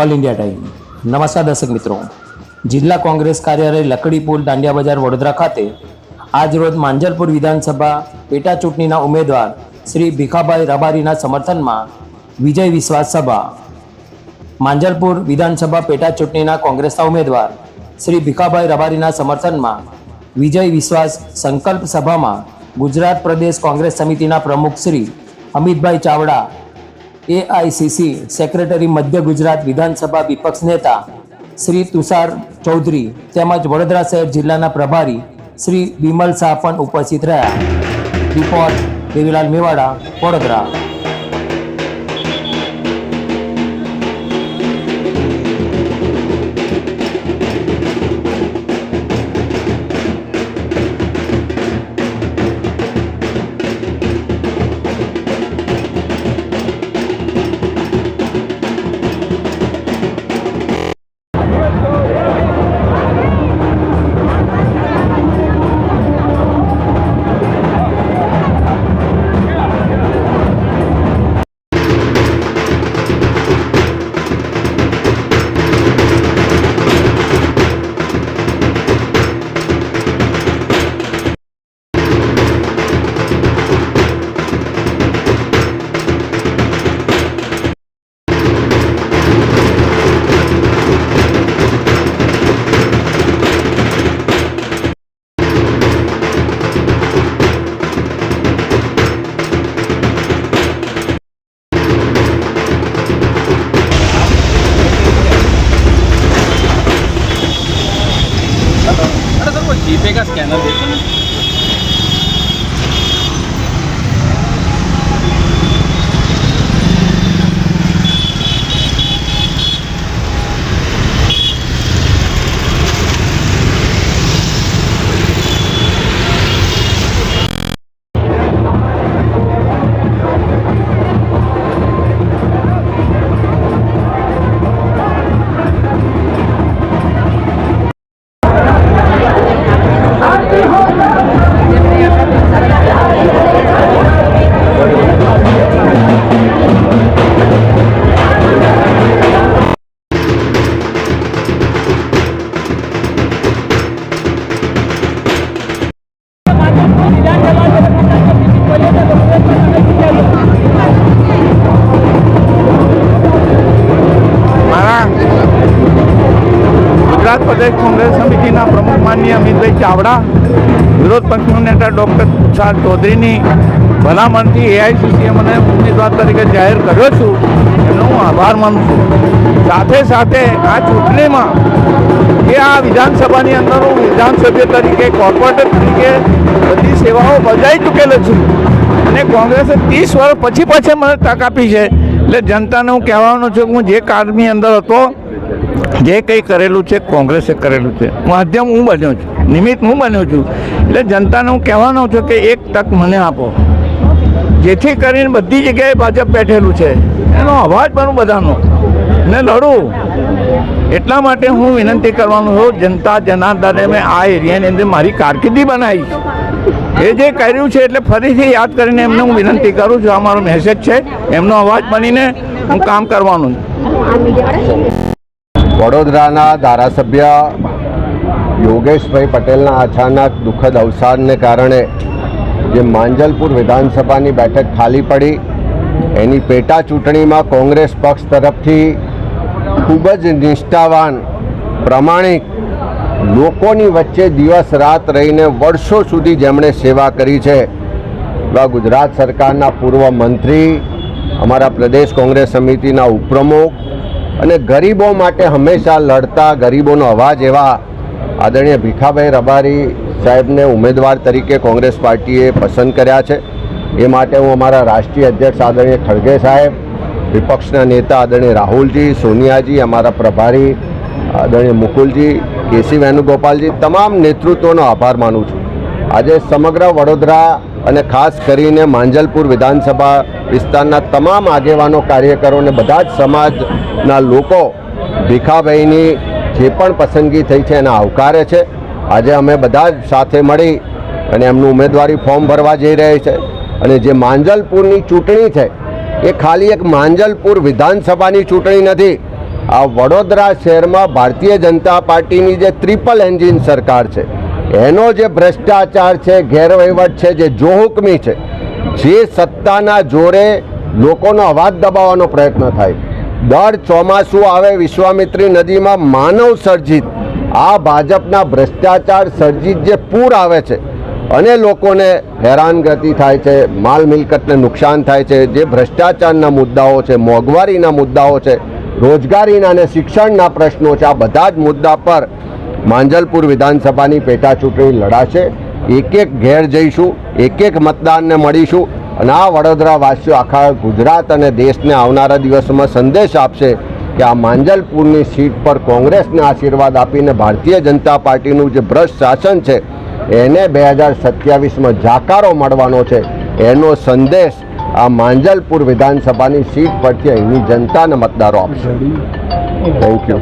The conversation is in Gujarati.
All India time. નમસ્કાર દર્શક મિત્રો, જિલ્લા કોંગ્રેસ કાર્યાલય લકડીપુર દાંડિયા બજાર વડોદરા ખાતે આજ રોજ માંજલપુર વિધાનસભા પેટા ચૂંટણીના ઉમેદવાર શ્રી ભીખાભાઈ રબારીના સમર્થનમાં વિજય વિશ્વાસ સભા। માંજલપુર વિધાનસભા પેટા ચૂંટણીના કોંગ્રેસના ઉમેદવાર શ્રી ભીખાભાઈ રબારીના સમર્થનમાં વિજય વિશ્વાસ સંકલ્પ સભામાં ગુજરાત પ્રદેશ કોંગ્રેસ સમિતિના પ્રમુખ શ્રી અમિતભાઈ ચાવડા, એઆઈસીસી સેક્રેટરી મધ્ય ગુજરાત વિધાનસભા વિપક્ષ નેતા શ્રી તુષાર ચૌધરી તેમજ વડોદરા શહેર જિલ્લાના પ્રભારી શ્રી વિમલ શાહ પણ ઉપસ્થિત રહ્યા। રિપોર્ટ દેવીલાલ મેવાડા, વડોદરા। जीपे का स्कैनर देखो ना। ગુજરાત પ્રદેશ કોંગ્રેસ સમિતિના પ્રમુખ માનનીય અમિતભાઈ ચાવડા, વિરોધ પક્ષના નેતા ડૉક્ટર તુષાર ચૌધરીની ભલામણથી એઆઈસીસીએ મને ઉમેદવાર તરીકે જાહેર કર્યો છું, એનો હું આભાર માનું છું। સાથે સાથે આ ચૂંટણીમાં એ આ વિધાનસભાની અંદર હું વિધાનસભ્ય તરીકે, કોર્પોરેટર તરીકે બધી સેવાઓ બજાવી ચૂકેલો છું અને કોંગ્રેસે 30 વર્ષ પછી મને તક આપી છે। એટલે જનતાને હું કહેવાનું છું કે હું જે કાળની અંદર હતો, જે કંઈ કરેલું છે કોંગ્રેસે કરેલું છે, માધ્યમ હું બન્યો છું, નિમિત્ત હું બન્યો છું। એટલે જનતાને હું કહેવાનો છું કે એક તક મને આપો, જેથી કરીને બધી જગ્યાએ ભાજપ બેઠેલું છે એનો અવાજ બનું બધાનો ને લડું। એટલા માટે હું વિનંતી કરવાનું છું, જનતા જનાર્દને મેં આ એરિયાની અંદર મારી કારકિર્દી બનાવી, એ જે કર્યું છે એટલે ફરીથી યાદ કરીને એમને હું વિનંતી કરું છું, આ મારો મેસેજ છે, એમનો અવાજ બનીને હું કામ કરવાનું છું। વડોદરાના ધારાસભ્ય યોગેશભાઈ પટેલના અચાનક દુઃખદ અવસાનને કારણે જે માંજલપુર વિધાનસભાની બેઠક ખાલી પડી, એની પેટા ચૂંટણીમાં કોંગ્રેસ પક્ષ તરફથી ખૂબ જ નિષ્ઠાવાન, પ્રમાણિક, લોકોની વચ્ચે દિવસ રાત રહીને વર્ષો સુધી જેમણે સેવા કરી છે એવા ગુજરાત સરકારના પૂર્વ મંત્રી, અમારા પ્રદેશ કોંગ્રેસ સમિતિના ઉપપ્રમુખ અને ગરીબો માટે હંમેશા લડતા, ગરીબોનો અવાજ એવા આદરણીય ભીખાભાઈ રબારી સાહેબને ઉમેદવાર તરીકે કોંગ્રેસ પાર્ટીએ પસંદ કર્યા છે। એ માટે હું અમારા રાષ્ટ્રીય અધ્યક્ષ આદરણીય ખડગે સાહેબ, વિપક્ષના નેતા આદરણીય રાહુલજી, સોનિયાજી, અમારા પ્રભારી આદરણીય મુકુલજી, કેસી વેણુગોપાલજી, તમામ નેતૃત્વનો આભાર માનું છું। આજે સમગ્ર વડોદરા અને ખાસ કરીને માંજલપુર વિધાનસભા વિસ્તારના તમામ આગેવાનો, કાર્યકરો અને બધા જ સમાજના લોકો ભીખાભાઈની જે પણ પસંદગી થઈ છે એને આવકારે છે। આજે અમે બધા જ સાથે મળી અને એમનું ઉમેદવારી ફોર્મ ભરવા જઈ રહ્યા છે। અને જે માંજલપુરની ચૂંટણી છે એ ખાલી એક માંજલપુર વિધાનસભાની ચૂંટણી નથી, આ વડોદરા શહેરમાં ભારતીય જનતા પાર્ટીની જે ટ્રિપલ એન્જિન સરકાર છે એનો જે ભ્રષ્ટાચાર છે, ગેરવહીવટ છે, જે જોહુકમી છે, જે સત્તાના જોરે લોકોનો અવાજ દબાવવાનો પ્રયત્ન થાય, દર ચોમાસું આવે વિશ્વામિત્રી નદીમાં માનવ સર્જિત આ ભાજપના ભ્રષ્ટાચાર સર્જિત જે પૂર આવે છે અને લોકોને હેરાનગતિ થાય છે, માલ મિલકતને નુકસાન થાય છે, જે ભ્રષ્ટાચારના મુદ્દાઓ છે, મોંઘવારીના મુદ્દાઓ છે, રોજગારીના અને શિક્ષણના પ્રશ્નો છે, આ બધા જ મુદ્દા પર માંજલપુર વિધાનસભાની પેટા ચૂંટણી લડાશે. એક એક ઘેર જઈશું, એક એક મતદારને મળીશું અને આ વડોદરા વાસીઓ આખા ગુજરાત અને દેશને આવનારા દિવસોમાં સંદેશ આપશે કે આ માંજલપુરની સીટ પર કોંગ્રેસને આશીર્વાદ આપીને ભારતીય જનતા પાર્ટીનું જે ભ્રષ્ટ શાસન છે એને 2027માં જાકારો મળવાનો છે. એનો સંદેશ આ માંજલપુર વિધાનસભાની સીટ પરથી અહીંની જનતાને મતદારો આપશે. Thank you.